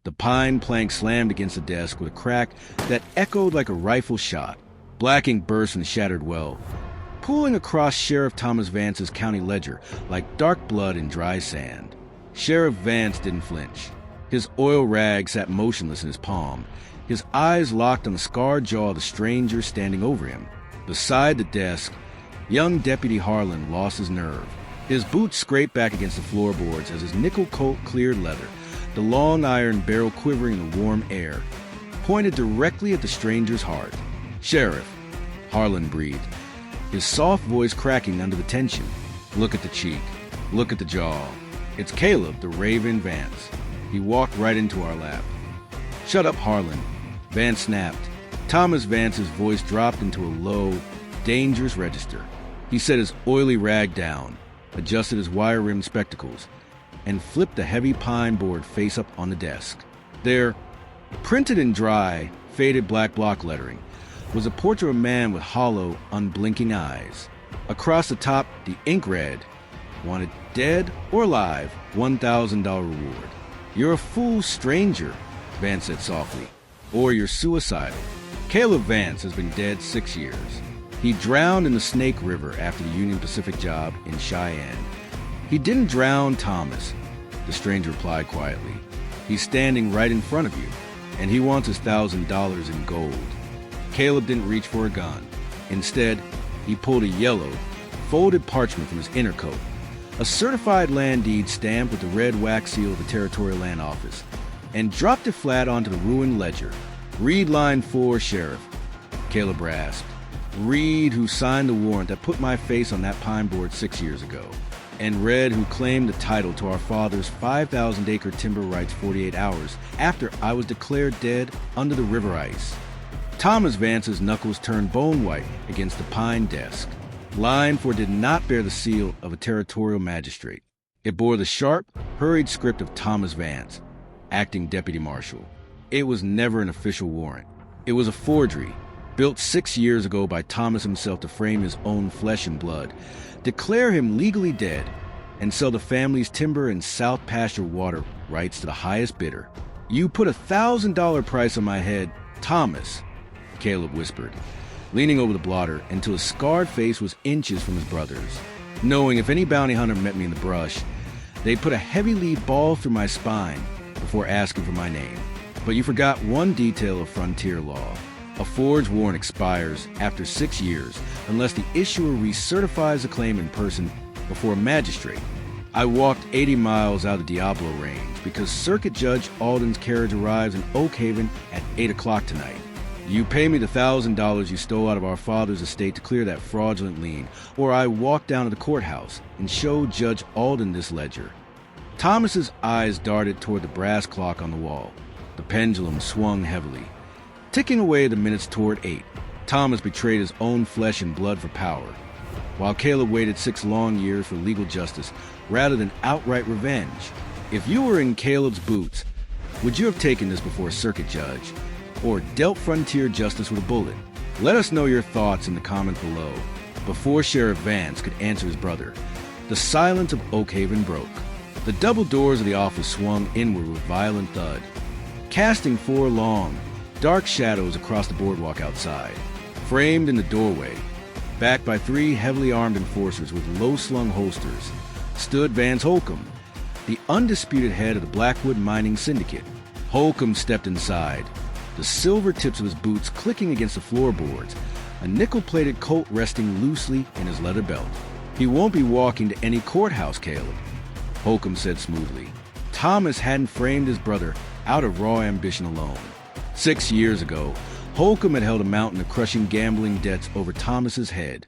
The pine plank slammed against the desk with a crack that echoed like a rifle shot. Black ink burst from the shattered well, pooling across Sheriff Thomas Vance's county ledger like dark blood in dry sand. Sheriff Vance didn't flinch. His oil rag sat motionless in his palm, his eyes locked on the scarred jaw of the stranger standing over him. Beside the desk, young Deputy Harlan lost his nerve. His boots scraped back against the floorboards as his nickel coat cleared leather, the long iron barrel quivering in the warm air, pointed directly at the stranger's heart. "Sheriff," Harlan breathed, his soft voice cracking under the tension. "Look at the cheek. Look at the jaw. It's Caleb, the Raven Vance." He walked right into our lap. "Shut up, Harlan," Vance snapped. Thomas Vance's voice dropped into a low, dangerous register. He set his oily rag down, adjusted his wire-rimmed spectacles, and flipped the heavy pine board face up on the desk. There, printed in dry, faded black block lettering, was a portrait of a man with hollow, unblinking eyes. Across the top, the ink read, "Wanted dead or alive, $1,000 reward." "You're a fool stranger," Vance said softly, "or you're suicidal." Caleb Vance has been dead 6 years. He drowned in the Snake River after the Union Pacific job in Cheyenne. "He didn't drown Thomas," the stranger replied quietly. "He's standing right in front of you, and he wants his $1,000 in gold." Caleb didn't reach for a gun. Instead, he pulled a yellow, folded parchment from his inner coat, a certified land deed stamped with the red wax seal of the Territorial Land Office, and dropped it flat onto the ruined ledger. "Read line 4, Sheriff," Caleb rasped. "Read who signed the warrant that put my face on that pine board 6 years ago, and read who claimed the title to our father's 5,000-acre timber rights 48 hours after I was declared dead under the river ice." Thomas Vance's knuckles turned bone white against the pine desk. Line 4 did not bear the seal of a territorial magistrate. It bore the sharp, hurried script of Thomas Vance, acting deputy marshal. It was never an official warrant. It was a forgery, built 6 years ago by Thomas himself to frame his own flesh and blood, declare him legally dead, and sell the family's timber and South Pasture water rights to the highest bidder. "You put $1,000 price on my head, Thomas," Caleb whispered, leaning over the blotter until his scarred face was inches from his brother's, knowing if any bounty hunter met me in the brush, they'd put a heavy lead ball through my spine before asking for my name. But you forgot one detail of frontier law. A forged warrant expires after 6 years unless the issuer recertifies the claim in person before a magistrate. I walked 80 miles out of the Diablo range because Circuit Judge Alden's carriage arrives in Oakhaven at 8 o'clock tonight. You pay me the $1,000 you stole out of our father's estate to clear that fraudulent lien, or I walk down to the courthouse and show Judge Alden this ledger. Thomas's eyes darted toward the brass clock on the wall. The pendulum swung heavily, ticking away the minutes toward 8. Thomas betrayed his own flesh and blood for power, while Caleb waited 6 long years for legal justice rather than outright revenge. If you were in Caleb's boots, would you have taken this before a circuit judge, or dealt frontier justice with a bullet? Let us know your thoughts in the comments below. Before Sheriff Vance could answer his brother, the silence of Oakhaven broke. The double doors of the office swung inward with violent thud, casting 4 long, dark shadows across the boardwalk outside. Framed in the doorway, backed by 3 heavily armed enforcers with low-slung holsters, stood Vance Holcomb, the undisputed head of the Blackwood Mining Syndicate. Holcomb stepped inside, the silver tips of his boots clicking against the floorboards, a nickel-plated Colt resting loosely in his leather belt. "He won't be walking to any courthouse, Caleb," Holcomb said smoothly. Thomas hadn't framed his brother out of raw ambition alone. 6 years ago, Holcomb had held a mountain of crushing gambling debts over Thomas's head,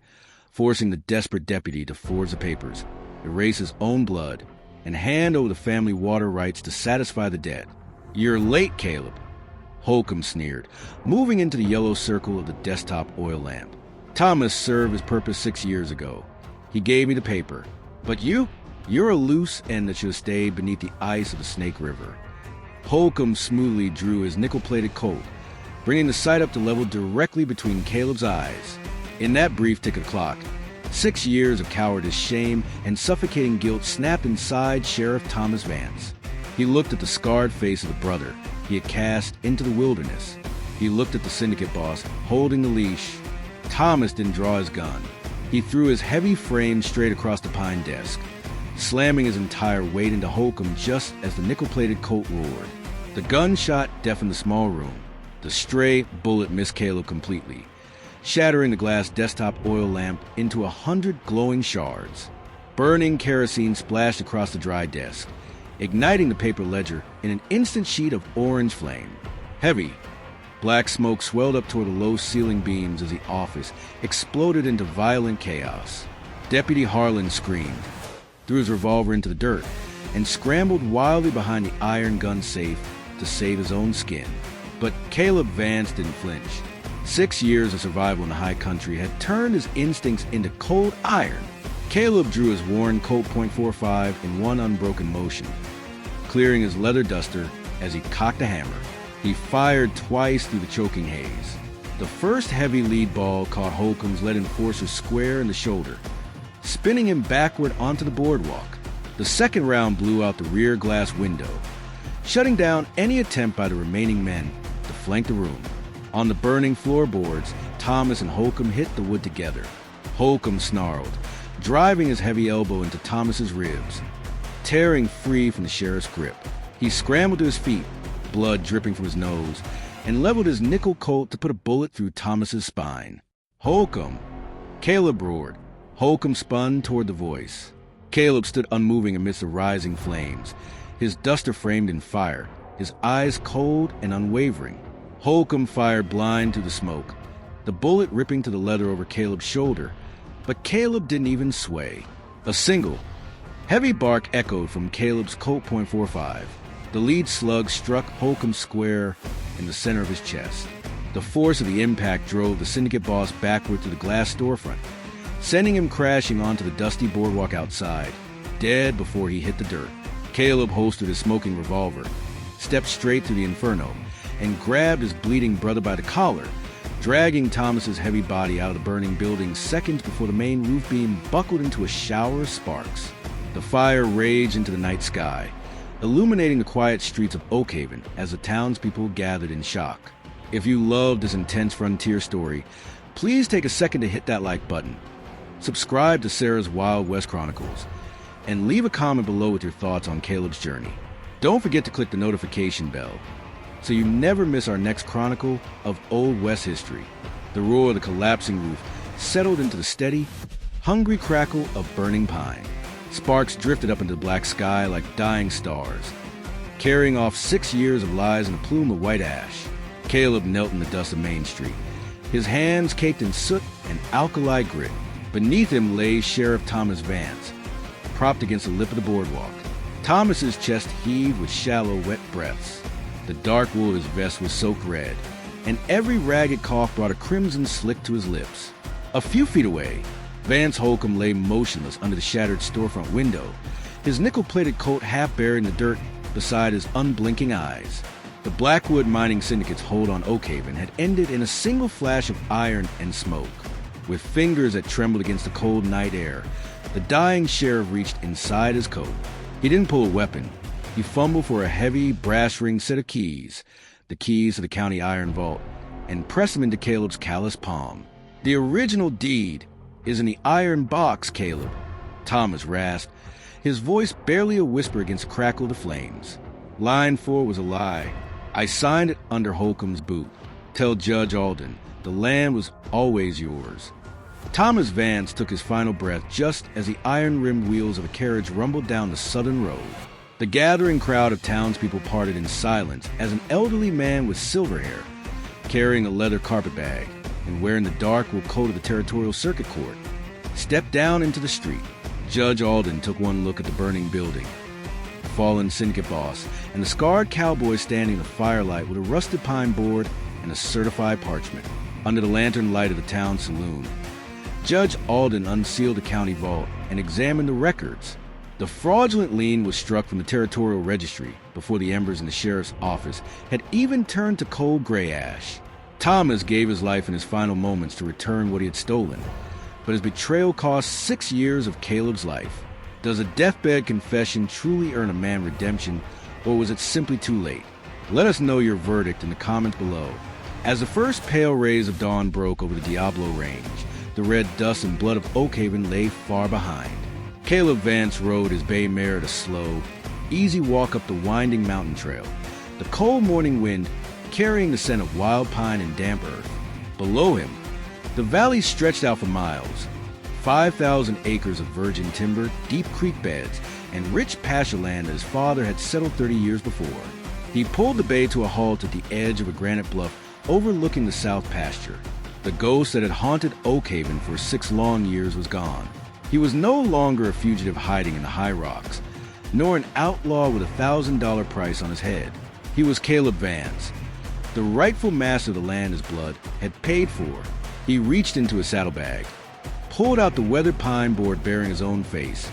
forcing the desperate deputy to forge the papers, erase his own blood, and hand over the family water rights to satisfy the debt. "You're late, Caleb," Holcomb sneered, moving into the yellow circle of the desktop oil lamp. "Thomas served his purpose 6 years ago. He gave me the paper. But you're a loose end that should have stayed beneath the ice of the Snake River." Holcomb smoothly drew his nickel-plated Colt, bringing the sight up to level directly between Caleb's eyes. In that brief tick of clock, 6 years of cowardice, shame, and suffocating guilt snapped inside Sheriff Thomas Vance. He looked at the scarred face of the brother he had cast into the wilderness. He looked at the syndicate boss holding the leash. Thomas didn't draw his gun. He threw his heavy frame straight across the pine desk, slamming his entire weight into Holcomb just as the nickel-plated Colt roared. The gunshot deafened the small room. The stray bullet missed Caleb completely, shattering the glass desktop oil lamp into 100 glowing shards. Burning kerosene splashed across the dry desk, igniting the paper ledger in an instant sheet of orange flame. Heavy, black smoke swelled up toward the low ceiling beams as the office exploded into violent chaos. Deputy Harlan screamed, threw his revolver into the dirt, and scrambled wildly behind the iron gun safe to save his own skin. But Caleb Vance didn't flinch. 6 years of survival in the high country had turned his instincts into cold iron. Caleb drew his worn Colt .45 in one unbroken motion, clearing his leather duster as he cocked a hammer. He fired twice through the choking haze. The first heavy lead ball caught Holcomb's lead enforcer square in the shoulder, spinning him backward onto the boardwalk. The second round blew out the rear glass window, shutting down any attempt by the remaining men to flank the room. On the burning floorboards, Thomas and Holcomb hit the wood together. Holcomb snarled, driving his heavy elbow into Thomas's ribs, tearing free from the sheriff's grip. He scrambled to his feet, blood dripping from his nose, and leveled his nickel Colt to put a bullet through Thomas's spine. Holcomb! Caleb roared. Holcomb spun toward the voice. Caleb stood unmoving amidst the rising flames, his duster framed in fire, his eyes cold and unwavering. Holcomb fired blind through the smoke, the bullet ripping to the leather over Caleb's shoulder, but Caleb didn't even sway. A single, heavy bark echoed from Caleb's Colt .45. The lead slug struck Holcomb square in the center of his chest. The force of the impact drove the syndicate boss backward through the glass storefront, sending him crashing onto the dusty boardwalk outside, dead before he hit the dirt. Caleb holstered his smoking revolver, stepped straight through the inferno, and grabbed his bleeding brother by the collar, dragging Thomas's heavy body out of the burning building seconds before the main roof beam buckled into a shower of sparks. The fire raged into the night sky, illuminating the quiet streets of Oakhaven as the townspeople gathered in shock. If you loved this intense frontier story, please take a second to hit that like button, subscribe to Sarah's Wild West Chronicles, and leave a comment below with your thoughts on Caleb's journey. Don't forget to click the notification bell so you never miss our next chronicle of Old West history. The roar of the collapsing roof settled into the steady, hungry crackle of burning pine. Sparks drifted up into the black sky like dying stars, carrying off 6 years of lies in a plume of white ash. Caleb knelt in the dust of Main Street, his hands caked in soot and alkali grit. Beneath him lay Sheriff Thomas Vance, propped against the lip of the boardwalk. Thomas's chest heaved with shallow, wet breaths. The dark wool of his vest was soaked red, and every ragged cough brought a crimson slick to his lips. A few feet away, Vance Holcomb lay motionless under the shattered storefront window, his nickel-plated Colt half buried in the dirt beside his unblinking eyes. The Blackwood Mining Syndicate's hold on Oakhaven had ended in a single flash of iron and smoke. With fingers that trembled against the cold night air, the dying sheriff reached inside his coat. He didn't pull a weapon. He fumbled for a heavy, brass-ringed set of keys, the keys to the county iron vault, and pressed them into Caleb's calloused palm. The original deed is in the iron box, Caleb, Thomas rasped, his voice barely a whisper against the crackle of the flames. Line 4 was a lie. I signed it under Holcomb's boot. Tell Judge Alden, the land was always yours. Thomas Vance took his final breath just as the iron-rimmed wheels of a carriage rumbled down the southern road. The gathering crowd of townspeople parted in silence as an elderly man with silver hair, carrying a leather carpet bag and wearing the dark wool coat of the Territorial Circuit Court, stepped down into the street. Judge Alden took one look at the burning building, the fallen syndicate boss, and the scarred cowboy standing in the firelight with a rusted pine board and a certified parchment. Under the lantern light of the town saloon, Judge Alden unsealed the county vault and examined the records. The fraudulent lien was struck from the territorial registry before the embers in the sheriff's office had even turned to cold gray ash. Thomas gave his life in his final moments to return what he had stolen, but his betrayal cost 6 years of Caleb's life. Does a deathbed confession truly earn a man redemption, or was it simply too late? Let us know your verdict in the comments below. As the first pale rays of dawn broke over the Diablo Range, the red dust and blood of Oakhaven lay far behind. Caleb Vance rode his bay mare at a slow, easy walk up the winding mountain trail, the cold morning wind carrying the scent of wild pine and damp earth. Below him, the valley stretched out for miles. 5,000 acres of virgin timber, deep creek beds, and rich pasture land that his father had settled 30 years before. He pulled the bay to a halt at the edge of a granite bluff overlooking the south pasture. The ghost that had haunted Oakhaven for 6 long years was gone. He was no longer a fugitive hiding in the high rocks, nor an outlaw with a $1,000 price on his head. He was Caleb Vance, the rightful master of the land his blood had paid for. He reached into his saddlebag, pulled out the weathered pine board bearing his own face,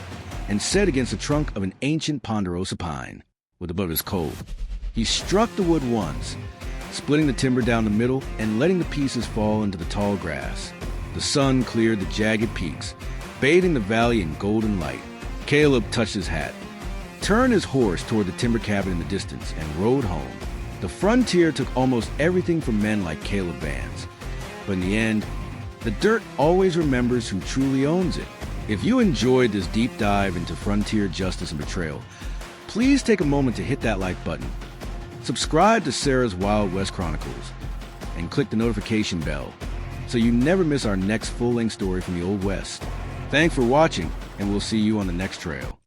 and set against the trunk of an ancient ponderosa pine with above his coat. He struck the wood once, splitting the timber down the middle and letting the pieces fall into the tall grass. The sun cleared the jagged peaks, bathing the valley in golden light. Caleb touched his hat, turned his horse toward the timber cabin in the distance, and rode home. The frontier took almost everything from men like Caleb Vance, but in the end, the dirt always remembers who truly owns it. If you enjoyed this deep dive into frontier justice and betrayal, please take a moment to hit that like button. Subscribe to Sarah's Wild West Chronicles and click the notification bell so you never miss our next full-length story from the Old West. Thanks for watching, and we'll see you on the next trail.